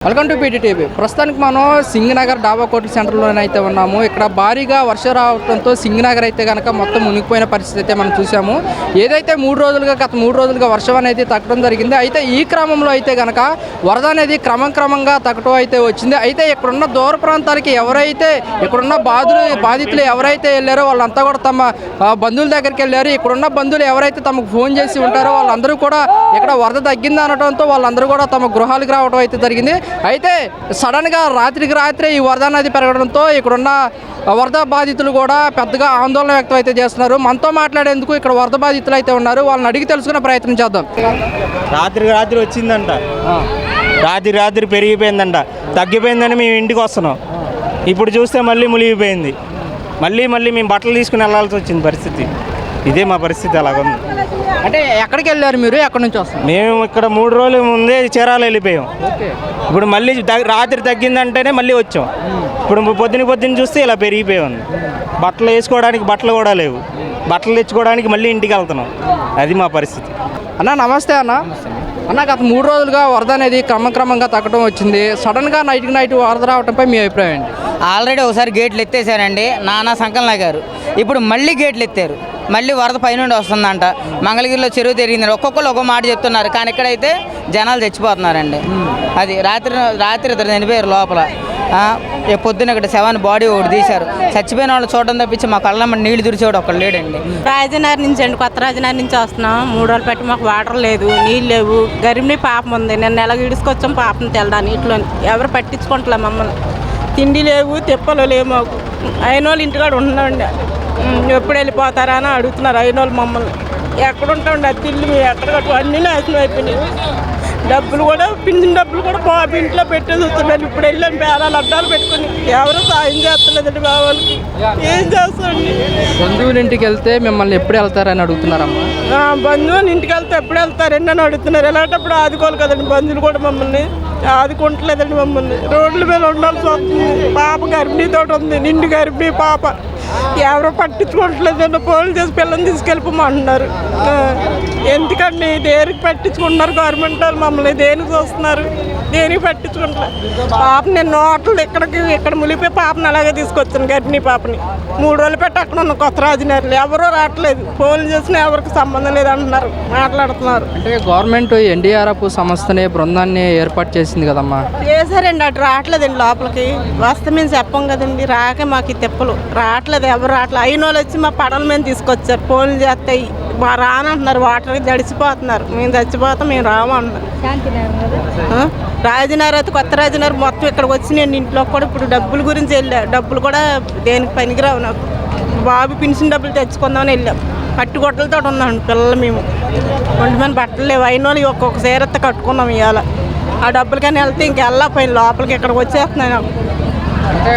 Welcome to పీటీటీవీ. ప్రస్తుతానికి మనం సింగనగర్ డాబా కోటి సెంటర్లోనైతే ఉన్నాము. ఇక్కడ భారీగా వర్షం రావడంతో సింగనగర్ అయితే కనుక మొత్తం మునిగిపోయిన పరిస్థితి అయితే మనం చూసాము. ఏదైతే గత మూడు రోజులుగా వర్షం అనేది తగ్గడం జరిగింది. అయితే ఈ క్రమంలో అయితే కనుక వరద అనేది క్రమంగా తగ్గడం అయితే వచ్చింది. అయితే ఇక్కడున్న దూర ప్రాంతాలకి ఇక్కడున్న బాధితులు ఎవరైతే వెళ్ళారో వాళ్ళంతా కూడా తమ బంధువుల దగ్గరికి వెళ్ళారు. ఇక్కడున్న బంధువులు ఎవరైతే తమకు ఫోన్ చేసి ఉంటారో వాళ్ళందరూ కూడా ఇక్కడ వరద తగ్గింది అనడంతో వాళ్ళందరూ కూడా తమ గృహాలకు రావడం అయితే జరిగింది. అయితే సడన్గా రాత్రికి రాత్రే ఈ వరద నది పెరగడంతో ఇక్కడున్న వరద బాధితులు కూడా పెద్దగా ఆందోళన వ్యక్తం అయితే చేస్తున్నారు. మనతో మాట్లాడేందుకు ఇక్కడ వరద బాధితులు అయితే ఉన్నారు. వాళ్ళని అడిగి తెలుసుకునే ప్రయత్నం చేద్దాం. రాత్రి వచ్చిందంట, రాత్రి పెరిగిపోయిందంట, తగ్గిపోయిందని మేము ఇంటికి వస్తున్నాం. ఇప్పుడు చూస్తే మళ్ళీ మునిగిపోయింది. మళ్ళీ మేము బట్టలు తీసుకుని వెళ్ళాల్సి వచ్చింది పరిస్థితి. ఇదే మా పరిస్థితి అలాగుంది. అంటే ఎక్కడికి వెళ్ళారు మీరు? ఎక్కడి నుంచి వస్తారు? మేము ఇక్కడ 3 రోజుల ముందే చీరాలు వెళ్ళిపోయాం. ఇప్పుడు మళ్ళీ రాత్రి తగ్గిందంటేనే మళ్ళీ వచ్చాం. ఇప్పుడు పొద్దున చూస్తే ఇలా పెరిగిపోయాం. బట్టలు వేసుకోవడానికి బట్టలు కూడా లేవు. బట్టలు తెచ్చుకోవడానికి మళ్ళీ ఇంటికి వెళ్తున్నాం. అది మా పరిస్థితి. అన్న నమస్తే అన్న. గత 3 రోజులుగా వరద అనేది క్రమంగా తగ్గడం వచ్చింది. సడన్గా నైట్ వరద రావడంపై మీ అభిప్రాయం ఏంటి? ఆల్రెడీ ఒకసారి గేట్లు ఎత్తేసారండి నానా సంకలన గారు. ఇప్పుడు మళ్ళీ గేట్లు ఎత్తారు. మళ్ళీ వరద పైనుండి వస్తుందంట. మంగళగిరిలో చెరువు తిరిగింది. ఒక్కొక్కరు ఒక్కో మాట చెప్తున్నారు. కానీ ఇక్కడైతే జనాలు చచ్చిపోతున్నారండి. అది రాత్రి ఇద్దరు చనిపోయారు లోపల. పొద్దున్న ఇక్కడ శవాన్ని బాడీ ఒకటి తీశారు. చచ్చిపోయిన వాళ్ళు చూడడం తప్పించి మా కళ్ళ నీళ్లు తుడిచేవాడు ఒకళ్ళు లేడండి. రాజనగర్ నుంచి అండి, కొత్త రాజనగర్ నుంచి వస్తున్నాం. 3 రోజులు పెట్టి మాకు వాటర్ లేదు, నీళ్ళు లేవు. గరిమిని పాపం ఉంది. నేను నెల ఇడుచుకొచ్చాం పాపం తెల్లడానికి. ఇట్లా ఎవరు పట్టించుకుంటలే మమ్మల్ని. తిండి లేవు, తిప్పలు లేవు మాకు. అయిన వాళ్ళు ఇంటికాడ ఉంటున్నాండి. ఎప్పుడు వెళ్ళిపోతారా అని అడుగుతున్నారు అయిన వాళ్ళు మమ్మల్ని. ఎక్కడ ఉంటాండి అది తిల్లు మేము ఎక్కడ కట్టు అన్నీ నాశనం అయిపోయినాయి. డబ్బులు కూడా పింఛన్ డబ్బులు కూడా బాబు ఇంట్లో పెట్టేసి వస్తున్నాను. ఇప్పుడు వెళ్ళాను పేరాలు అడ్డాలు పెట్టుకుని. ఎవరు సాయం చేస్తలేదండి మా వాళ్ళకి. ఏం చేస్తాండి? బంధువుల ఇంటికి వెళ్తే మిమ్మల్ని ఎప్పుడు వెళ్తారని అడుగుతున్నారమ్మా. బంధువులు ఇంటికి వెళ్తే ఎప్పుడు వెళ్తారండి అని అడుగుతున్నారు. ఎలాంటప్పుడు ఆదుకోవాలి కదండి. బంధువులు కూడా మమ్మల్ని ఆదుకుంటలేదండి. మమ్మల్ని రోడ్ల మీద ఉండాల్సి వస్తుంది. పాప గర్భిణీతో ఉంది, నిండు గర్భిణీ పాప. ఎవరో పట్టించుకోవట్లేదండి. పోలీసు చేసి పిల్లల్ని తీసుకెళ్ళిపోమంటున్నారు. ఎందుకండి దేనికి పట్టించుకుంటున్నారు గవర్నమెంట్ వాళ్ళు మమ్మల్ని? దేనికి చూస్తున్నారు? దేనికి పట్టించుకుంటారు? పాప నేను నోట్లు ఇక్కడ ములిపోయి పాపని అలాగే తీసుకొచ్చాను, గర్భిణీ పాపని. 3 రోజులు పెట్టి అక్కడ ఉన్న కొత్త రాజనగర్లు ఎవరూ రావట్లేదు. ఫోన్లు చేసినా ఎవరికి సంబంధం లేదంటున్నారు, మాట్లాడుతున్నారు. అంటే గవర్నమెంట్ ఎన్డీఆర్ఎఫ్ సంస్థని బృందాన్ని ఏర్పాటు చేసింది కదమ్మా. చేశారండి. అటు రావట్లేదండి లోపలికి. వస్తే మేము చెప్పం కదండి. రాకే మాకు ఈ తిప్పలు రావట్లేదు. ఎవరు రావట్లేదు. అయిన వాళ్ళు వచ్చి మా పడవల మీద తీసుకొచ్చారు. ఫోన్లు చేస్తాయి మా రానంటున్నారు. వాటర్కి జడిసిపోతున్నారు. మేము చచ్చిపోతాం, మేము రామంటున్నారు. రాజనగర్ అయితే కొత్త రాజనగర్ మొత్తం ఇక్కడికి వచ్చి నేను ఇంట్లో కూడా ఇప్పుడు డబ్బుల గురించి వెళ్ళా. డబ్బులు కూడా దేనికి పనికిరావు నాకు. బాబు పెన్షన్ డబ్బులు తెచ్చుకుందామని వెళ్ళాం. కట్టుగొట్టలతో ఉన్నాం పిల్లలు. మేము ఒంటి మీద బట్టలు లేవు. అయిన వాళ్ళు ఒక్కొక్క సీరత్త కట్టుకున్నాం ఇవాళ. ఆ డబ్బులకని వెళ్తే ఇంకెళ్ళకపోయింది లోపలికి. ఇక్కడికి వచ్చేస్తున్నాయి నాకు. అంటే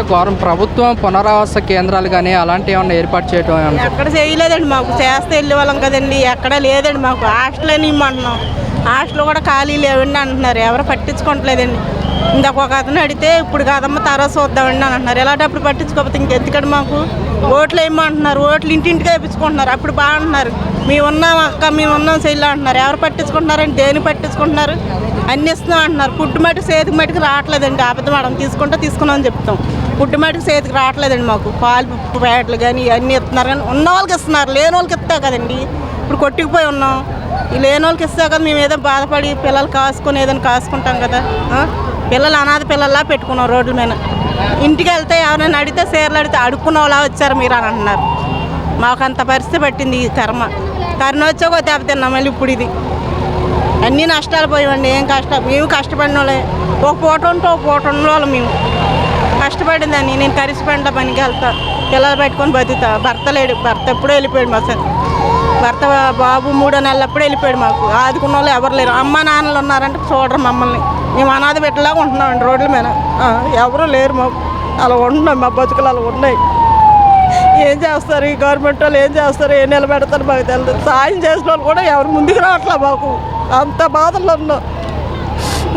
ప్రభుత్వం పునరావాస కేంద్రాలు కానీ అలాంటివి ఏమన్నా ఏర్పాటు చేయడం? ఎక్కడ చేయలేదండి. మాకు చేస్తే వెళ్ళే వాళ్ళం కదండి. ఎక్కడ లేదండి. మాకు హాస్టల్ అని ఇమ్మంటున్నాం. హాస్టల్ కూడా ఖాళీ లేవండి అంటున్నారు. ఎవరు పట్టించుకోవట్లేదండి. ఇందాక ఒక అతను అడిగితే ఇప్పుడు కాదమ్మ తర్వాత చూద్దామండి అని అంటున్నారు. ఎలాంటప్పుడు పట్టించుకోకపోతే ఇంకెందుకండి మాకు? ఓట్లు వేయమంటున్నారు. ఓట్లు ఇంటింటికి వేయించుకుంటున్నారు. అప్పుడు బాగుంటున్నారు. మేము ఉన్నాం అక్క, మేము ఉన్నాం చెల్లి అంటున్నారు. ఎవరు పట్టించుకుంటున్నారండి? దేని పట్టించుకుంటున్నారు? అన్ని ఇస్తున్నాం అంటున్నారు. పుట్టు మటుకు చేతికి మటుకు రావట్లేదండి. అబద్ధం మేడం తీసుకున్నామని చెప్తాం. పుట్టు మటుకు చేతికి రావట్లేదండి మాకు. పాలు ప్యాకెట్లు కానీ ఇవన్నీ ఇస్తున్నారు. కానీ ఉన్న వాళ్ళకి ఇస్తున్నారు, లేని వాళ్ళకి ఇస్తా కదండి. ఇప్పుడు కొట్టుకుపోయి ఉన్నాం. ఈ లేని వాళ్ళకి ఇస్తా కదా. మేము ఏదో బాధపడి పిల్లలు కాసుకొని ఏదైనా కాసుకుంటాం కదా. పిల్లలు అనాథ పిల్లల్లా పెట్టుకున్నాం రోడ్ల మీద. ఇంటికి వెళ్తే ఎవరైనా అడిగితే చీరలు అడిగితే అడుక్కున్న వాళ్ళ వచ్చారు మీరు అని అంటున్నారు. మాకు అంత పరిస్థితి పట్టింది ఈ కర్మ వచ్చాకో దెబ్బతిన్నాం. మళ్ళీ ఇప్పుడు ఇది అన్నీ నష్టాలు పోయామండి. ఏం కష్టాలు? మేము కష్టపడిన వాళ్ళే. ఒక పూట ఉంటే ఒక పూట ఉన్న వాళ్ళు మేము. కష్టపడిందని నేను కరిసిపంట పనికి వెళ్తా, పిల్లలు పెట్టుకొని బతుకుతా. భర్త లేడు. భర్త ఎప్పుడూ వెళ్ళిపోయాడు. మా సార్ భర్త బాబు 3 నెలలప్పుడు వెళ్ళిపోయాడు. మాకు ఆదుకున్న వాళ్ళు ఎవరు లేరు. అమ్మ నాన్నలు ఉన్నారంటే చూడరు మమ్మల్ని. మేము అనాథ పెట్టలాగా ఉంటున్నామండి రోడ్ల మీద. ఎవరు లేరు మాకు. అలా ఉంటున్నాం. మా బతుకులు అలా ఉన్నాయి. ఏం చేస్తారు ఈ గవర్నమెంట్ వాళ్ళు? ఏం చేస్తారు? ఏం నిలబెడతారు మాకు తెలియదు. సాయం చేసిన వాళ్ళు కూడా ఎవరు ముందుకు రావట్లే. మాకు అంత బాధలు ఉన్నాం.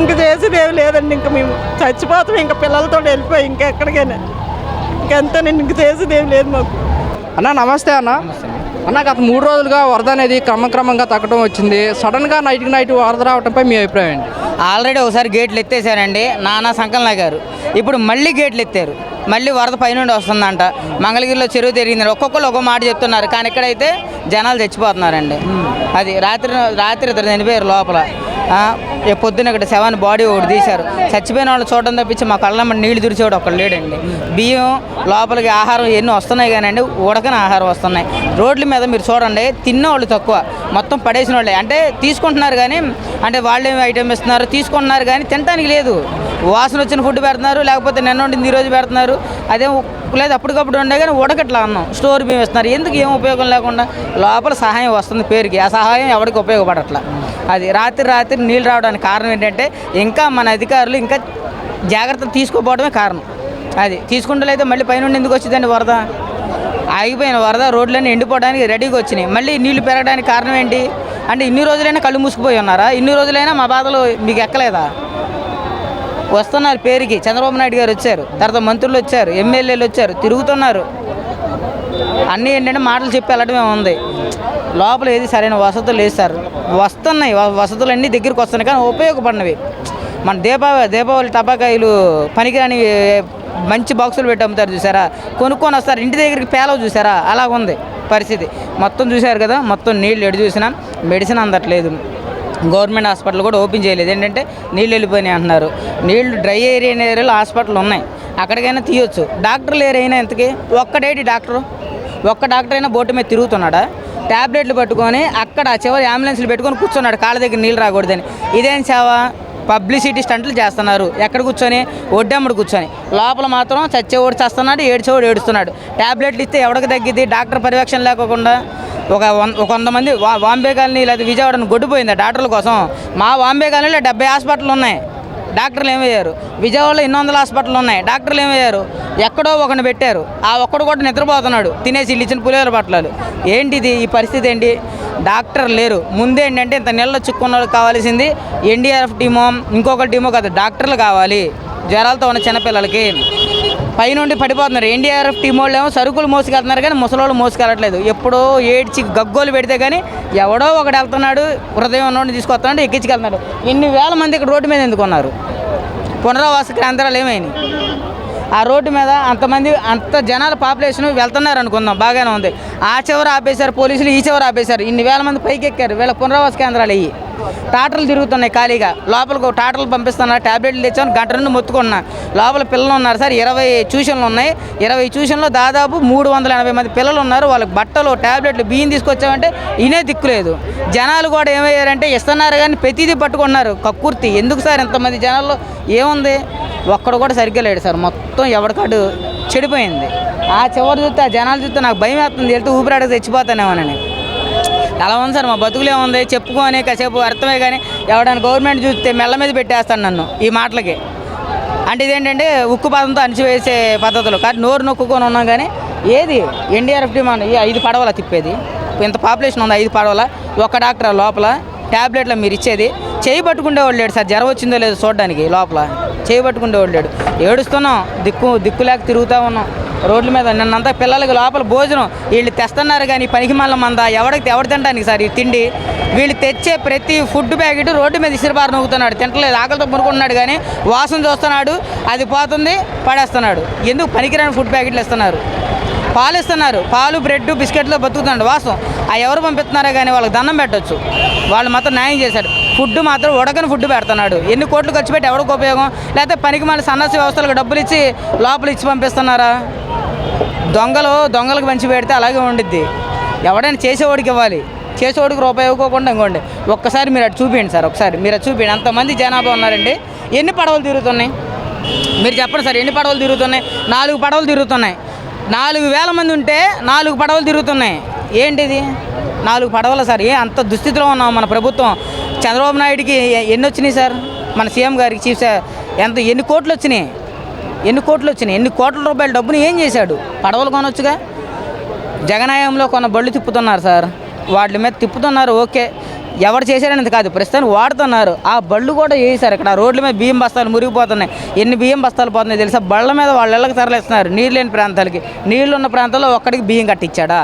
ఇంక చేసేది ఏమి లేదండి. ఇంక మేము చచ్చిపోతాం. ఇంకా పిల్లలతో వెళ్ళిపోయి ఇంకెక్కడికైనా ఇంకెంతేనండి. ఇంక చేసేది ఏమి లేదు మాకు. అన్న నమస్తే అన్న. అన్న గత 3 రోజులుగా వరద అనేది క్రమక్రమంగా తగ్గడం వచ్చింది. సడన్గా నైట్కి నైట్ వరద రావడంపై మీ అభిప్రాయం ఏంటి? ఆల్రెడీ ఒకసారి గేట్లు ఎత్తేసారండి నానా సంకలన గారు. ఇప్పుడు మళ్ళీ గేట్లు ఎత్తారు. మళ్ళీ వరద పైనుండి వస్తుందంట. మంగళగిరిలో చెరువు తిరిగింది. ఒక్కొక్కరు ఒక్కో మాట చెప్తున్నారు, కానీ ఇక్కడైతే జనాలు చచ్చిపోతున్నారండి. అది రాత్రి ఇద్దరు చనిపోయారు లోపల. పొద్దున్న ఇక్కడ శవాన్ని బాడీ ఒకటి తీశారు. చచ్చిపోయిన వాళ్ళు చూడడం తప్పించి మా కళ్ళ నీళ్లు తుడిచేవాడు ఒక్కడు లేడండి. బియ్యం లోపలికి ఆహారం ఎన్ని వస్తున్నాయి కానండి, ఉడకని ఆహారం వస్తున్నాయి. రోడ్ల మీద మీరు చూడండి, తిన్నవాళ్ళు తక్కువ, మొత్తం పడేసిన వాళ్ళే. అంటే తీసుకుంటున్నారు కానీ, అంటే వాళ్ళు ఏమి ఐటమ్ ఇస్తున్నారు తీసుకుంటున్నారు కానీ తినడానికి లేదు. వాసన వచ్చిన ఫుడ్ పెడుతున్నారు, లేకపోతే నిన్న వండింది ఈరోజు పెడుతున్నారు. అదే లేదు అప్పటికప్పుడు ఉండే కానీ ఉడకట్లా అన్నాం. స్టోర్ బియ్యం ఇస్తున్నారు. ఎందుకు ఏం ఉపయోగం లేకుండా లోపల సహాయం వస్తుంది పేరుకి, ఆ సహాయం ఎవరికి ఉపయోగపడట్లా. అది రాత్రి నీళ్ళు రావడానికి కారణం ఏంటంటే ఇంకా మన అధికారులు ఇంకా జాగ్రత్తలు తీసుకోపోవడమే కారణం. అది తీసుకుంటూ మళ్ళీ పైనుండి ఎందుకు వచ్చిందండి వరద? ఆగిపోయిన వరద రోడ్లన్నీ ఎండిపోవడానికి రెడీగా వచ్చినాయి. మళ్ళీ నీళ్లు పెరగడానికి కారణం ఏంటి అంటే ఇన్ని రోజులైనా కళ్ళు మూసుకుపోయి ఉన్నారా? ఇన్ని రోజులైనా మా బాధలు మీకు ఎక్కలేదా? వస్తున్నారు పేరుకి. చంద్రబాబు నాయుడు గారు వచ్చారు, తర్వాత మంత్రులు వచ్చారు, ఎమ్మెల్యేలు వచ్చారు, తిరుగుతున్నారు. అన్నీ ఏంటంటే మాటలు చెప్పి వెళ్ళడమే ఉంది. లోపల ఏది సరైన వసతులు లేదు సార్. వస్తున్నాయి వసతులు దగ్గరికి వస్తున్నాయి కానీ ఉపయోగపడినవి. మన దీపావళి టపాకాయలు పనికిరాని మంచి బాక్సులు పెట్టి అమ్ముతారు చూసారా, కొనుక్కొని వస్తారు ఇంటి దగ్గరికి పేలవ చూసారా, అలాగుంది పరిస్థితి. మొత్తం చూశారు కదా, మొత్తం నీళ్ళు ఎడు చూసినా మెడిసిన్ అందట్లేదు. గవర్నమెంట్ హాస్పిటల్ కూడా ఓపెన్ చేయలేదు. ఏంటంటే నీళ్ళు వెళ్ళిపోయినాయి అంటున్నారు. నీళ్లు డ్రై ఏరియాలో హాస్పిటల్ ఉన్నాయి, అక్కడికైనా తీయొచ్చు. డాక్టర్లు ఏరైనా ఎంతకి ఒక్క డాక్టర్ అయినా బోటు మీద తిరుగుతున్నాడా? ట్యాబ్లెట్లు పట్టుకొని అక్కడ చివరి అంబులెన్స్లు పెట్టుకొని కూర్చున్నాడు కాళ్ళ దగ్గర నీళ్ళు రాకూడదని. ఇదేం సేవ? పబ్లిసిటీ స్టంట్లు చేస్తున్నారు. ఎక్కడ కూర్చొని? ఒడ్డమ్మడు కూర్చొని. లోపల మాత్రం చచ్చేవాడు చస్తున్నాడు, ఏడ్చేవాడు ఏడుస్తున్నాడు. ట్యాబ్లెట్లు ఇస్తే ఎవరికి తగ్గిద్ది? డాక్టర్ పర్యవేక్షణ లేకోకుండా ఒక 100 మంది వాంబే కాలనీ లేదా విజయవాడను గొడ్డిపోయింది డాక్టర్ల కోసం. మా వాంబే కాలనీలో 70 హాస్పిటల్ ఉన్నాయి, డాక్టర్లు ఏమయ్యారు? విజయవాడలో 200 హాస్పిటల్ ఉన్నాయి, డాక్టర్లు ఏమయ్యారు? ఎక్కడో ఒకరిని పెట్టారు, ఆ ఒక్కడు కూడా నిద్రపోతున్నాడు తినేసి ఇచ్చిన పులిహోర పట్టాలు. ఏంటిది ఈ పరిస్థితి? ఏంటి? డాక్టర్ లేరు. ముందేంటంటే ఇంత నెలలో చిక్కున్న వాళ్ళకి కావాల్సింది ఎన్డీఆర్ఎఫ్ టీమో ఇంకొక టీమో కాదు, డాక్టర్లు కావాలి. జ్వరాలతో ఉన్న చిన్నపిల్లలకి పైనుండి పడిపోతున్నారు. ఎన్డీఆర్ఎఫ్ టీం వాళ్ళు ఏమో సరుకులు మోసుకెళ్తున్నారు కానీ ముసలోళ్ళు మోసుకెళ్ళట్లేదు. ఎప్పుడో ఏడ్చి గగ్గోలు పెడితే కానీ ఎవడో ఒకటి వెళ్తున్నాడు, హృదయం ఉన్నోడిని తీసుకొస్తున్నాడు, ఎక్కించుకెళ్తున్నాడు. ఇన్ని వేల మంది ఇక్కడ రోడ్డు మీద ఎందుకున్నారు? పునరావాస కేంద్రాలు ఏమైనాయి? ఆ రోడ్డు మీద అంత జనాల పాపులేషన్ వెళ్తున్నారు అనుకుందాం, బాగానే ఉంది. ఆ చివర ఆపేశారు పోలీసులు, ఈ చివర ఆపేశారు. ఇన్ని వేల మంది పైకి ఎక్కారు. వీళ్ళ పునరావాస కేంద్రాలు అయ్యి టాటర్లు తిరుగుతున్నాయి ఖాళీగా. లోపలికి టాటర్లు పంపిస్తున్నారు. ట్యాబ్లెట్లు తెచ్చాను, గంట నుండి మొత్తుకున్నా. లోపల పిల్లలు ఉన్నారు సార్, 20 ట్యూషన్లు ఉన్నాయి. 20 ట్యూషన్లో దాదాపు 380 మంది పిల్లలు ఉన్నారు. వాళ్ళకి బట్టలు, ట్యాబ్లెట్లు, బియ్యం తీసుకొచ్చామంటే ఇనే దిక్కులేదు. జనాలు కూడా ఏమయ్యారంటే ఇస్తున్నారు కానీ ప్రతిదీ పట్టుకున్నారు. కక్కుర్తి. ఎందుకు సార్ ఇంతమంది జనాల్లో ఏముంది? ఒక్కడు కూడా సరిగ్గా లేడు సార్. మొత్తం ఎవరికాడు చెడిపోయింది. ఆ చివరి చూస్తే ఆ జనాలు చూస్తే నాకు భయం వేస్తుంది. వెళ్తే ఊపిరాడక తెచ్చిపోతానేమోనని. అలా ఉంది సార్ మా బతుకులే ఉంది. చెప్పుకొని కాసేపు అర్థమే కానీ ఎవడైనా గవర్నమెంట్ చూస్తే మెల్ల మీద పెట్టేస్తాను నన్ను ఈ మాటలకి. అంటే ఇదేంటంటే ఉక్కు పదంతో అణిచివేసే పద్ధతులు కానీ నోరు నొక్కుకొని ఉన్నాం. కానీ ఏది ఎన్డీఆర్ఎఫ్ టీమ్ ఈ 5 పడవల తిప్పేది? ఇంత పాపులేషన్ ఉంది, 5 పడవల, ఒక్క డాక్టర్ లోపల. ట్యాబ్లెట్లు మీరు ఇచ్చేది చేయి పట్టుకుండేవాడు లేడు సార్. జ్వరం వచ్చిందో లేదో చూడడానికి లోపల చేయి పట్టుకుండేవాడు లేడు. ఏడుస్తున్నాం, దిక్కు లేక తిరుగుతూ ఉన్నాం రోడ్ల మీద. నిన్నంతా పిల్లలకి లోపల భోజనం వీళ్ళు తెస్తున్నారు కానీ పనికి మళ్ళీ మంద ఎవరు తినడానికి సార్ ఈ తిండి? వీళ్ళు తెచ్చే ప్రతి ఫుడ్ ప్యాకెట్ రోడ్డు మీద ఇసిరిబారు నవ్వుతున్నాడు. తింటలేదు, ఆకలితో మునుకుంటున్నాడు కానీ వాసన చూస్తున్నాడు, అది పోతుంది, పడేస్తున్నాడు. ఎందుకు పనికిరాని ఫుడ్ ప్యాకెట్లు ఇస్తున్నారు? పాలు ఇస్తున్నారు, పాలు బ్రెడ్ బిస్కెట్లో బతుకుతున్నాడు వాసం. ఆ ఎవరు పంపిస్తున్నారో కానీ వాళ్ళకి దండం పెట్టవచ్చు. వాళ్ళు మాత్రం న్యాయం చేశారు. ఫుడ్ మాత్రం ఉడకని ఫుడ్ పెడుతున్నాడు. ఎన్ని కోట్లు ఖర్చు పెట్టి ఎవరికి ఉపయోగం? లేకపోతే పనికి మళ్ళీ సన్నాసి వ్యవస్థలకు డబ్బులు ఇచ్చి లోపల ఇచ్చి పంపిస్తున్నారా? దొంగలకు పంచి పెడితే అలాగే ఉండిద్ది. ఎవడైనా చేసేవాడికి ఇవ్వాలి, చేసేవాడికి రూపాయి ఇవ్వకోకుండా ఇంకోండి. ఒక్కసారి మీరు అటు చూపించండి సార్, ఒకసారి మీరు అటు చూపించండి. అంతమంది జనాభా ఉన్నారండి. ఎన్ని పడవలు తిరుగుతున్నాయి మీరు చెప్పండి సార్? ఎన్ని పడవలు తిరుగుతున్నాయి? 4 పడవలు తిరుగుతున్నాయి. 4000 మంది ఉంటే 4 పడవలు తిరుగుతున్నాయి. ఏంటిది 4 పడవలు సార్? అంత దుస్థితిలో ఉన్నాం మన ప్రభుత్వం. చంద్రబాబు నాయుడికి ఎన్ని వచ్చినాయి సార్? మన సీఎం గారికి చీఫ్ ఎన్ని కోట్లు వచ్చినాయి? ఎన్ని కోట్ల రూపాయల డబ్బుని ఏం చేశాడు? పడవలు కొనొచ్చుగా. జగనాయంలో కొన్న బళ్ళు తిప్పుతున్నారు సార్, వాటి మీద తిప్పుతున్నారు. ఓకే, ఎవరు చేశారనేది కాదు, ప్రస్తుతానికి వాడుతున్నారు. ఆ బళ్ళు కూడా వేసారు. ఇక్కడ రోడ్ల మీద బియ్యం బస్తాలు మురిగిపోతున్నాయి. ఎన్ని బియ్యం బస్తాలు పోతున్నాయి తెలుసా? బళ్ళ మీద వాళ్ళ ఇళ్ళకి తరలిస్తున్నారు నీళ్ళు లేని ప్రాంతాలకి. నీళ్లు ఉన్న ప్రాంతాల్లో ఒక్కడికి బియ్యం కట్టించాడా?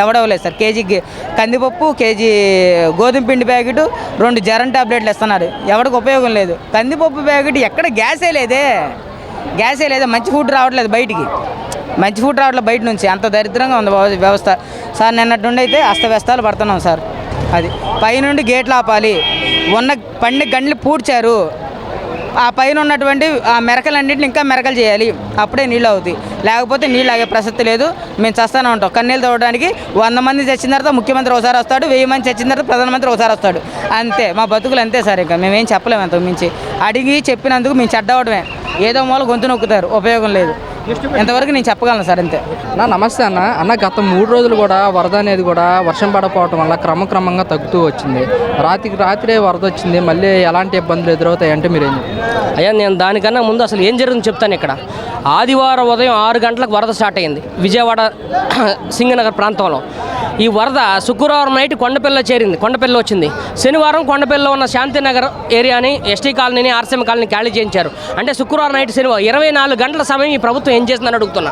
ఎవడవలేదు సార్. కేజీ కందిపప్పు, కేజీ గోధుమ పిండి ప్యాకెట్, 2 జరం టాబ్లెట్లు ఇస్తున్నారు. ఎవరికి ఉపయోగం లేదు. కందిపప్పు ప్యాకెట్ ఎక్కడ గ్యాసే లేదే, మంచి ఫుడ్ రావట్లేదు బయటికి, బయట నుంచి. అంత దరిద్రంగా ఉంది వ్యవస్థ సార్. నిన్నటి నుండి అయితే అస్తవ్యస్తాలు పడుతున్నాం సార్. అది పైనుండి గేట్లు ఆపాలి, ఉన్న పండి గంటలు పూడ్చారు, ఆ పైన ఉన్నటువంటి ఆ మెరకలన్నింటిని ఇంకా మెరకలు చేయాలి, అప్పుడే నీళ్ళు అవుతాయి. లేకపోతే నీళ్ళు ఆగే ప్రసక్తి లేదు. మేము చస్తూనే ఉంటాం. కన్నీళ్ళు తవ్వడానికి 100 మంది చచ్చిన తర్వాత ముఖ్యమంత్రి ఒకసారి వస్తాడు, 1000 మంది చచ్చిన తర్వాత ప్రధానమంత్రి ఒకసారి వస్తాడు. అంతే మా బతుకులు అంతే సార్. ఇంకా మేమేం చెప్పలేము. అంతకు మించి అడిగి చెప్పినందుకు మేము చెడ్డవడమే. ఏదో మూల గొంతు నొక్కుతారు, ఉపయోగం లేదు. ఇంతవరకు నేను చెప్పగలను సార్. అంతే. నమస్తే అన్న గత 3 రోజులు కూడా వరద అనేది కూడా వర్షం పడకపోవటం వల్ల క్రమక్రమంగా తగ్గుతూ వచ్చింది. రాత్రే వరద వచ్చింది. మళ్ళీ ఎలాంటి ఇబ్బందులు ఎదురవుతాయి అంటే మీరేం అయ్యా, నేను దానికన్నా ముందు అసలు ఏం జరిగిందో చెప్తాను. ఇక్కడ ఆదివారం ఉదయం 6 గంటలకు వరద స్టార్ట్ అయింది విజయవాడ సింగనగర్ ప్రాంతంలో. ఈ వరద శుక్రవారం నైట్ కొండపల్లిలో చేరింది, కొండపల్లి వచ్చింది. శనివారం కొండపల్లిలో ఉన్న శాంతినగర్ ఏరియాని, ఎస్టీ కాలనీని, ఆర్సీఎం కాలనీ ఖాళీ చేయించారు. అంటే శుక్రవారం నైట్, శనివారం 24 గంటల సమయం ఈ ప్రభుత్వం ఏం చేసిందని అడుగుతున్నా.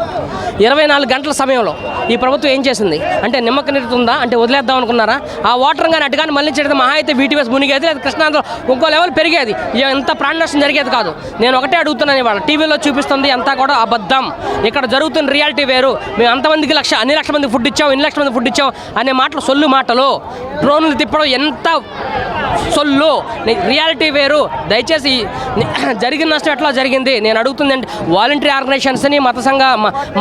24 గంటల సమయంలో ఈ ప్రభుత్వం ఏం చేసింది అంటే నిమ్మక నీరుతుందా అంటే వదిలేద్దాం అనుకున్నారా? ఆ వాటర్ కానీ అటు కానీ మళ్ళీ చెడితే మహా అయితే బీటీఎస్ మునిగేది, లేదా కృష్ణాంధ్ర ఇంకో లెవెల్ పెరిగేది. ఎంత ప్రాణ నష్టం జరిగేది కాదు. నేను ఒకటే అడుగుతున్నాను, ఇవాళ టీవీలో చూపిస్తుంది అంతా కూడా అబద్ధం. ఇక్కడ జరుగుతున్న రియాలిటీ వేరు. మేము అంతమందికి అన్ని లక్షల మంది ఫుడ్ ఇచ్చాం, ఇన్ని లక్షల మంది ఫుడ్ ఇచ్చాం అనే మాటలు సొల్లు మాటలు. డ్రోన్లు తిప్పడం ఎంత సొల్లు, రియాలిటీ వేరు. దయచేసి జరిగిన నష్టం ఎట్లా జరిగింది నేను అడుగుతుంది అంటే వాలంటరీ ఆర్గనైజేషన్స్ని,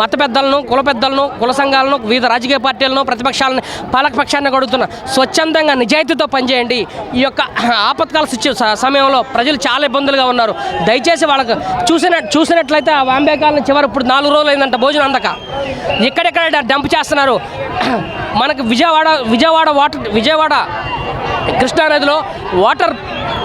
మత పెద్దలను, కుల పెద్దలను, కుల సంఘాలను, వివిధ రాజకీయ పార్టీలను, ప్రతిపక్షాలను, పాలకపక్షాన్ని అడుగుతున్నా, స్వచ్ఛందంగా నిజాయితీతో పనిచేయండి. ఈ యొక్క ఆపత్కాల సమయంలో ప్రజలు చాలా ఇబ్బందులుగా ఉన్నారు. దయచేసి వాళ్ళకు చూసినట్లయితే ఆ వాంబే కాలనీ చివరి ఇప్పుడు 4 రోజులు అయిందంట భోజనం అందక. ఇక్కడెక్కడ డంప్ చేస్తున్నారు. మనకు విజయవాడ కృష్ణానదిలో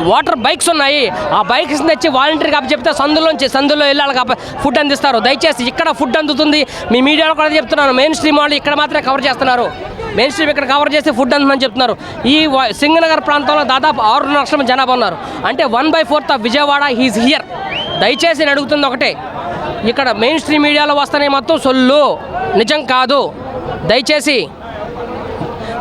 వాటర్ బైక్స్ ఉన్నాయి. ఆ బైక్స్ తెచ్చి వాలంటీర్గా చెప్తే సందులో వెళ్ళి వాళ్ళకి ఫుడ్ అందిస్తారు. దయచేసి ఇక్కడ ఫుడ్ అందుతుంది. మీ మీడియాలో కూడా చెప్తున్నాను, మెయిన్ స్ట్రీమ్ వాళ్ళు ఇక్కడ మాత్రమే కవర్ చేస్తున్నారు. మెయిన్ స్ట్రీమ్ ఇక్కడ కవర్ చేసి ఫుడ్ అందుతుందని చెప్తున్నారు. ఈ సింగనగర్ ప్రాంతంలో దాదాపు 6 లక్షల మంది జనాభా ఉన్నారు. అంటే 1/4 ఆఫ్ విజయవాడ ఈజ్ హియర్. దయచేసి నేను అడుగుతుంది ఒకటే, ఇక్కడ మెయిన్ స్ట్రీమ్ మీడియాలో వస్తానే మొత్తం సొల్లు, నిజం కాదు. దయచేసి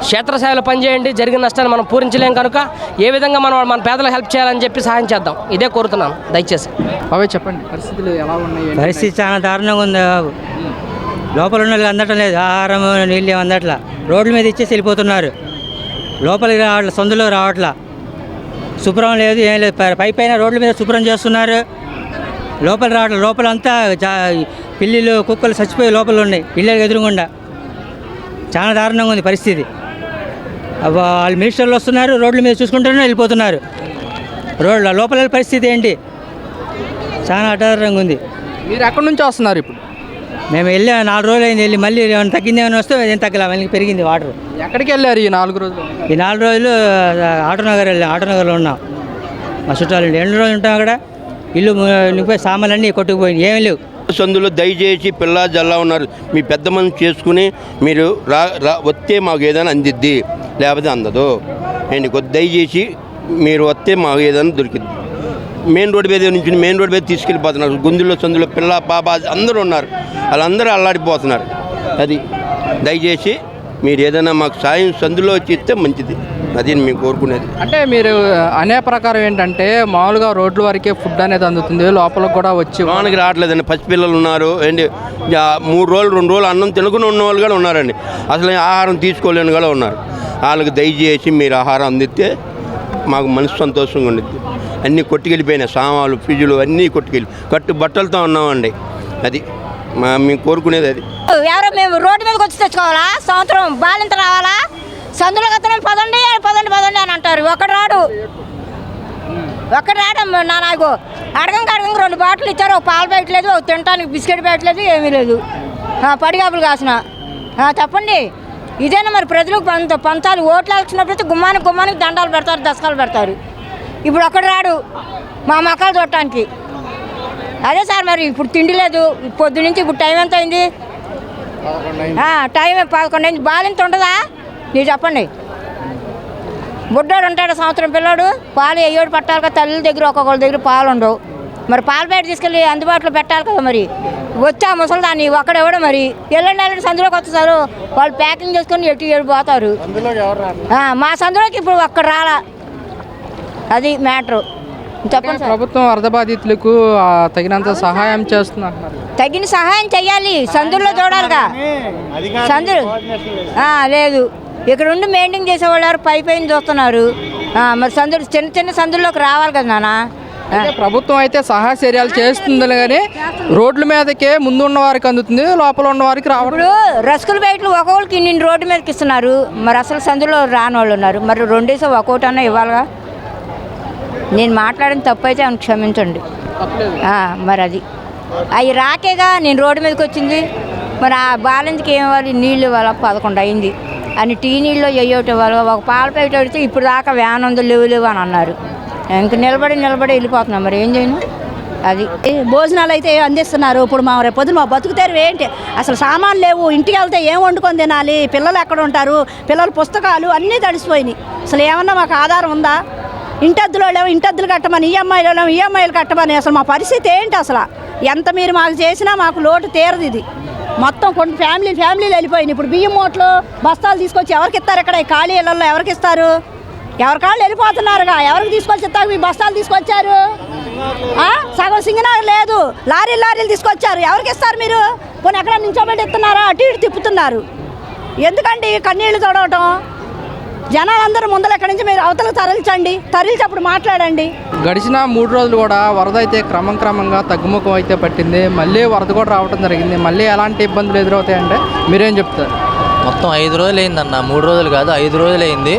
క్షేత్రస్థాయిలో పనిచేయండి. జరిగిన నష్టాన్ని మనం పూరించలేం కనుక ఏ విధంగా మన పేదలకు హెల్ప్ చేయాలని చెప్పి సహాయం చేద్దాం. ఇదే కోరుతున్నాను దయచేసి. అవే చెప్పండి, పరిస్థితులు ఎలా ఉన్నాయి? పరిస్థితి చాలా దారుణంగా ఉంది బాబు. లోపల ఉన్న వాళ్ళకి అందటం లేదు, ఆహారం నీళ్ళు అందట్లా. రోడ్ల మీద ఇచ్చేసి వెళ్ళిపోతున్నారు. లోపలికి రావట్లా, సందులో రావట్లా. శుభ్రం లేదు, ఏం లేదు. పైన రోడ్ల మీద శుభ్రం చేస్తున్నారు, లోపల రావట్లా. లోపలంతా పిల్లిలు, కుక్కలు చచ్చిపోయి లోపల ఉన్నాయి ఇళ్ళకి ఎదురుగుండా. చాలా దారుణంగా ఉంది పరిస్థితి. వాళ్ళు మినిస్టర్లు వస్తున్నారు, రోడ్ల మీద చూసుకుంటూనే వెళ్ళిపోతున్నారు. లోపల పరిస్థితి ఏంటి? చాలా అటారంగా ఉంది. మీరు ఎక్కడి నుంచి వస్తున్నారు ఇప్పుడు? మేము వెళ్ళి 4 రోజులు అయింది. వెళ్ళి మళ్ళీ ఏమైనా తగ్గింది, ఏమైనా వస్తే ఏం తగ్గల, మళ్ళీ పెరిగింది వాటర్. ఎక్కడికి వెళ్ళారు ఈ 4 రోజులు? ఈ 4 రోజులు ఆటోనగర్ వెళ్ళాం. ఆటోనగర్లో ఉన్నాం. మా చుట్టాలు 2 రోజులు ఉంటాం అక్కడ. ఇల్లు నిండిపోయి సామాన్లన్నీ కొట్టుకుపోయింది, ఏమీ లేవు. సందులో దయచేసి పిల్ల జల్లా ఉన్నారు. మీ పెద్ద మనిషి చేసుకుని మీరు వస్తే మాకు ఏదైనా అందిద్ది, లేకపోతే అందదు. అండి దయచేసి మీరు వస్తే మాకు ఏదైనా దొరికిద్ది. మెయిన్ రోడ్డు మీద నుంచి మెయిన్ రోడ్డు మీద తీసుకెళ్ళిపోతున్నారు. గుందులో సందులో పిల్ల పాప అందరూ ఉన్నారు, వాళ్ళందరూ అల్లాడిపోతున్నారు. అది దయచేసి మీరు ఏదైనా మాకు సాయం సందులో వచ్చి ఇస్తే మంచిది. అది మేము కోరుకునేది. అంటే మీరు అనే ప్రకారం ఏంటంటే మామూలుగా రోడ్ల వరకే ఫుడ్ అనేది అందుతుంది, లోపలికి కూడా వచ్చి వానకి రావట్లేదండి. పసిపిల్లలు ఉన్నారు అండి. 3 రోజులు 2 రోజులు అన్నం తినకుండా ఉన్న వాళ్ళు కూడా ఉన్నారండి. అసలు ఆహారం తీసుకోలేని కూడా ఉన్నారు. వాళ్ళకి దయచేసి మీరు ఆహారం అందిస్తే మాకు మనసు సంతోషంగా ఉండిద్ది. అన్నీ కొట్టుకెళ్ళిపోయినాయి, సామాన్లు, ఫ్రిడ్జులు అన్నీ కట్టు బట్టలతో ఉన్నామండి. అది మేము కోరుకునేది. అది ఎవరో మేము రోడ్డు మీదకి వచ్చి తెచ్చుకోవాలా? సంవత్సరం బాలింత రావాలా? సందులో కత్తనే పదండి అని అంటారు. ఒక్కడు రాడు నాకు అడగంగా 2 బాటిల్ ఇచ్చారు. ఒక పాలు పెట్టలేదు, ఒక తినడానికి బిస్కెట్ పెట్టలేదు, ఏమీ లేదు. పడిగాపులు కాసిన చెప్పండి. ఇదేనా మరి ప్రజలకు పంచాలి? ఓట్లు వచ్చినప్పుడు గుమ్మానికి దండాలు పెడతారు, దశకాలు పెడతారు. ఇప్పుడు ఒక్కడు రాడు మా మొక్కలు చూడటానికి. అదే సార్ మరి ఇప్పుడు తిండి లేదు. పొద్దు నుంచి ఇప్పుడు టైం ఎంత అయింది? టైం 11 అయింది. బాలింత ఉండదా? మీరు చెప్పండి. బుడ్డోడు ఉంటాడు, సంవత్సరం పిల్లోడు, పాలు అయ్యోడు పట్టాలి కదా. తల్లి దగ్గర ఒక్కొక్కళ్ళ దగ్గర పాలు ఉండవు. మరి పాల ప్యాకెట్ తీసుకెళ్ళి అందుబాటులో పెట్టాలి కదా. మరి వచ్చి ఆ ముసలిదాన్ని ఒక్కడెవడో మరి ఎల్లండి సందులోకి వస్తారు, వాళ్ళు ప్యాకింగ్ చేసుకొని ఎటు పోతారు. మా సందులోకి ఇప్పుడు ఒక్కడ రాలా, అది మ్యాటరు. చెప్పండి. ప్రభుత్వం వరద బాధితులకు తగినంత సహాయం చేస్తుంది అంటున్నారు. తగిన సహాయం చెయ్యాలి, సందుల్లో చూడాలిగా. సందులు లేదు, ఇక్కడ ఉండి మెయింటైన్ చేసేవాళ్ళు పైన చూస్తున్నారు. మరి సందులు చిన్న చిన్న సందుల్లోకి రావాలి కదా నాన్న. ప్రభుత్వం అయితే సహాయ చర్యలు చేస్తుంది కానీ రోడ్ల మీదకే ముందు ఉన్న వారికి అందుతుంది, లోపల ఉన్న వారికి రావడం. ఇప్పుడు రసకుల బయటలు ఒక్కొక్కరికి ఇన్ని రోడ్డు మీదకి ఇస్తున్నారు, మరి అసలు సందులో రాని వాళ్ళు ఉన్నారు. మరి రెండేసి ఒక్కొక్కటి అన్నా ఇవ్వాలిగా. నేను మాట్లాడిన తప్పు అయితే అని క్షమించండి. మరి అది అవి రాకేగా నేను రోడ్డు మీదకి వచ్చింది. మరి ఆ బాలెందుకు ఏం ఇవ్వాలి? నీళ్ళు ఇవ్వాలి, 11 అయింది అని టీ నీళ్ళు అయ్యోటి ఇవ్వాలి. ఒక పాల ప్యాకెట్ అడిగితే ఇప్పుడు దాకా వ్యాన్ ఉందో లేవు అని అన్నారు. ఇంక నిలబడి వెళ్ళిపోతున్నాం, మరి ఏం చేయను. అది భోజనాలు అయితే అందిస్తున్నారు. ఇప్పుడు మా రేపొద్దున మా బతుకుతారు ఏంటి? అసలు సామాన్లు లేవు, ఇంటికి వెళ్తే ఏం వండుకొని తినాలి? పిల్లలు ఎక్కడ ఉంటారు? పిల్లల పుస్తకాలు అన్నీ తడిసిపోయినాయి. అసలు ఏమన్నా మాకు ఆధారం ఉందా? ఇంటద్దులో లేవు, ఇంటద్దులు కట్టమని, ఈఎంఐలు కట్టమని. అసలు మా పరిస్థితి ఏంటి? అసలు ఎంత మీరు మాకు చేసినా మాకు లోటు తీరదు. ఇది మొత్తం కొన్ని ఫ్యామిలీలు వెళ్ళిపోయినాయి. ఇప్పుడు బియ్యం మూటలు బస్తాలు తీసుకొచ్చి ఎవరికి ఇస్తారు? ఇక్కడ ఖాళీ ఇళ్లలో ఎవరికి ఇస్తారు? ఎవరికాళ్ళు వెళ్ళిపోతున్నారుగా, ఎవరికి తీసుకొచ్చి ఇస్తారు? మీ బస్తాలు తీసుకొచ్చారు, సగం సింగనగర్ లేదు, లారీలు తీసుకొచ్చారు, ఎవరికి ఇస్తారు మీరు? పోనీ ఎక్కడ నించోబెట్టి ఇస్తున్నారా? అటు ఇటు తిప్పుతున్నారు. ఎందుకండి కన్నీళ్లు తొడవటం? జనాలందరూ ముందర ఎక్కడి నుంచి మీరు అవతలకు తరలించి అప్పుడు మాట్లాడండి. గడిచిన 3 రోజులు కూడా వరద అయితే క్రమంగా తగ్గుముఖం అయితే పట్టింది. మళ్ళీ వరద కూడా రావడం జరిగింది. మళ్ళీ ఎలాంటి ఇబ్బందులు ఎదురవుతాయంటే మీరేం చెప్తారు? మొత్తం 5 రోజులు అయిందన్న, 3 రోజులు కాదు 5 రోజులు అయింది.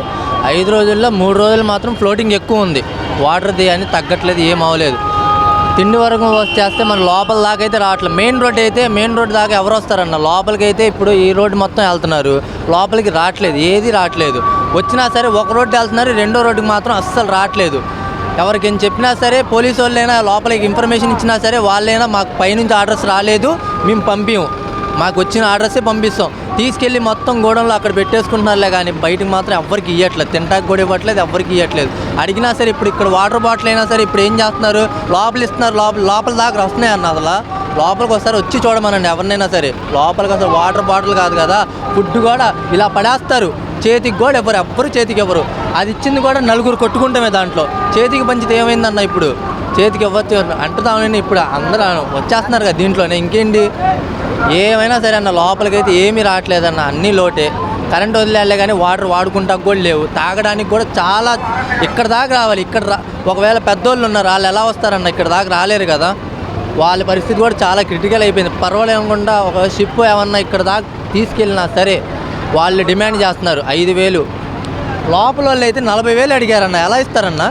5 రోజుల్లో 3 రోజులు మాత్రం ఫ్లోటింగ్ ఎక్కువ ఉంది. వాటర్ అని తగ్గట్లేదు, ఏం అవ్వలేదు. తిండి వరకు చేస్తే మన లోపల దాకా అయితే రావట్లేదు. మెయిన్ రోడ్ దాకా ఎవరు వస్తారన్న? లోపలికి అయితే ఇప్పుడు ఈ రోడ్డు మొత్తం వెళ్తున్నారు, లోపలికి రావట్లేదు, ఏది రావట్లేదు. వచ్చినా సరే ఒక రోడ్డు వెళ్తున్నారు, రెండో రోడ్డుకి మాత్రం అస్సలు రావట్లేదు. ఎవరికి ఏం చెప్పినా సరే, పోలీసు వాళ్ళైనా లోపలికి ఇన్ఫర్మేషన్ ఇచ్చినా సరే, వాళ్ళైనా మాకు పైనుంచి ఆర్డర్స్ రాలేదు, మేము పంపించము, మాకు వచ్చిన ఆర్డర్సే పంపిస్తాం, తీసుకెళ్ళి మొత్తం గోడంలో అక్కడ పెట్టేసుకుంటున్నారులే కానీ బయటకు మాత్రం ఎవ్వరికి ఇవ్వట్లేదు. తింటానికి కూడా ఇవ్వట్లేదు, ఎవ్వరికి ఇవ్వట్లేదు. అడిగినా సరే ఇప్పుడు ఇక్కడ వాటర్ బాటిల్ అయినా సరే ఇప్పుడు ఏం చేస్తున్నారు? లోపల ఇస్తున్నారు, లోపల దాకా వస్తున్నాయి అన్న. అసలు లోపలికి ఒకసారి వచ్చి చూడమనండి ఎవరినైనా సరే. లోపలికి అసలు వాటర్ బాటిల్ కాదు కదా, ఫుడ్ కూడా ఇలా పడేస్తారు. చేతికి కూడా ఎవ్వరు చేతికి ఇవ్వరు. అది ఇచ్చింది కూడా నలుగురు కొట్టుకుంటామే దాంట్లో. చేతికి పంచితే ఏమైందన్న? ఇప్పుడు చేతికి ఇవ్వచ్చు అంటుతామని ఇప్పుడు అందరూ వచ్చేస్తున్నారు కదా దీంట్లోనే. ఇంకేంటి ఏమైనా సరే అన్న, లోపలికైతే ఏమీ రావట్లేదన్న, అన్నీ లోటే. కరెంట్ వదిలేలే కానీ వాటర్ వాడుకుంటా కూడా లేవు, తాగడానికి కూడా చాలా ఇక్కడ దాకా రావాలి. ఒకవేళ పెద్దోళ్ళు ఉన్నారు, వాళ్ళు ఎలా వస్తారన్న? ఇక్కడ దాకా రాలేరు కదా. వాళ్ళ పరిస్థితి కూడా చాలా క్రిటికల్ అయిపోయింది. పర్వాలేకుండా ఒక షిప్ ఏమన్నా ఇక్కడ దాకా తీసుకెళ్ళినా సరే వాళ్ళు డిమాండ్ చేస్తున్నారు 5,000. లోపల వాళ్ళు అయితే 40,000 అడిగారన్న. ఎలా ఇస్తారన్న?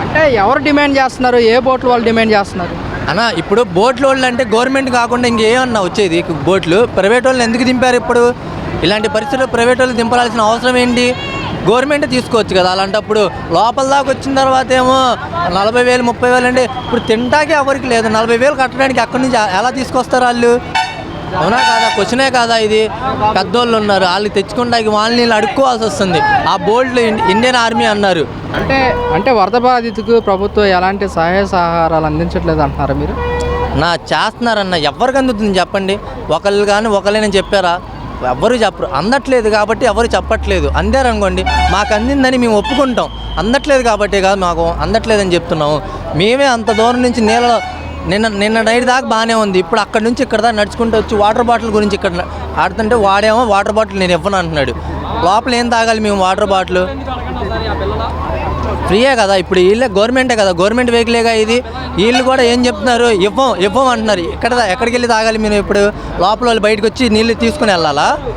అంటే ఎవరు డిమాండ్ చేస్తున్నారు? ఏ బోట్లు వాళ్ళు డిమాండ్ చేస్తున్నారు అన్న? ఇప్పుడు బోట్లు వాళ్ళు అంటే గవర్నమెంట్ కాకుండా ఇంకేమన్నా వచ్చేది బోట్లు? ప్రైవేట్ వాళ్ళు ఎందుకు దింపారు? ఇప్పుడు ఇలాంటి పరిస్థితుల్లో ప్రైవేట్ వాళ్ళు దింపాల్సిన అవసరం ఏంటి? గవర్నమెంట్ తీసుకోవచ్చు కదా. అలాంటప్పుడు లోపల దాకా వచ్చిన తర్వాత ఏమో 40,000 30,000 అంటే ఇప్పుడు తింటాకే ఎవరికి లేదు. 40,000 కట్టడానికి అక్కడి నుంచి ఎలా తీసుకొస్తారు వాళ్ళు? అవునా కాదా? క్వశ్చనే కాదా ఇది? పెద్దోళ్ళు ఉన్నారు, వాళ్ళు తెచ్చుకుంటాకి వాళ్ళని అడుక్కోవాల్సి వస్తుంది. ఆ బోల్ట్లు ఇండియన్ ఆర్మీ అన్నారు. అంటే వరద బాధితులకు ప్రభుత్వం ఎలాంటి సహాయ సహకారాలు అందించట్లేదు అంటున్నారు మీరు? చేస్తున్నారన్న. ఎవరికి అందుతుంది చెప్పండి? ఒకళ్ళని చెప్పారా? ఎవరు చెప్పరు. అందట్లేదు కాబట్టి ఎవరు చెప్పట్లేదు. అందారనుకోండి, మాకు అందిందని మేము ఒప్పుకుంటాం. అందట్లేదు కాబట్టి కాదు, మాకు అందట్లేదని చెప్తున్నాము. మేమే అంత దూరం నుంచి నీళ్ళలో నిన్న నైట్ దాకా బాగానే ఉంది. ఇప్పుడు అక్కడి నుంచి ఇక్కడ దాకా నడుచుకుంటూ వచ్చి వాటర్ బాటిల్ గురించి ఇక్కడ ఆడుతుంటే వాడేమో వాటర్ బాటిల్ నేను ఇవ్వను అంటున్నాడు. లోపల ఏం తాగాలి మేము? వాటర్ బాటిల్ ఫ్రీయే కదా. ఇప్పుడు వీళ్ళే గవర్నమెంటే కదా, గవర్నమెంట్ వెహికలేగా ఇది. వీళ్ళు కూడా ఏం చెప్తున్నారు? ఇవ్వం అంటున్నారు. ఎక్కడికి వెళ్ళి తాగాలి మీరు? ఇప్పుడు లోపల వాళ్ళు బయటకు వచ్చి నీళ్ళు తీసుకుని వెళ్ళాలా?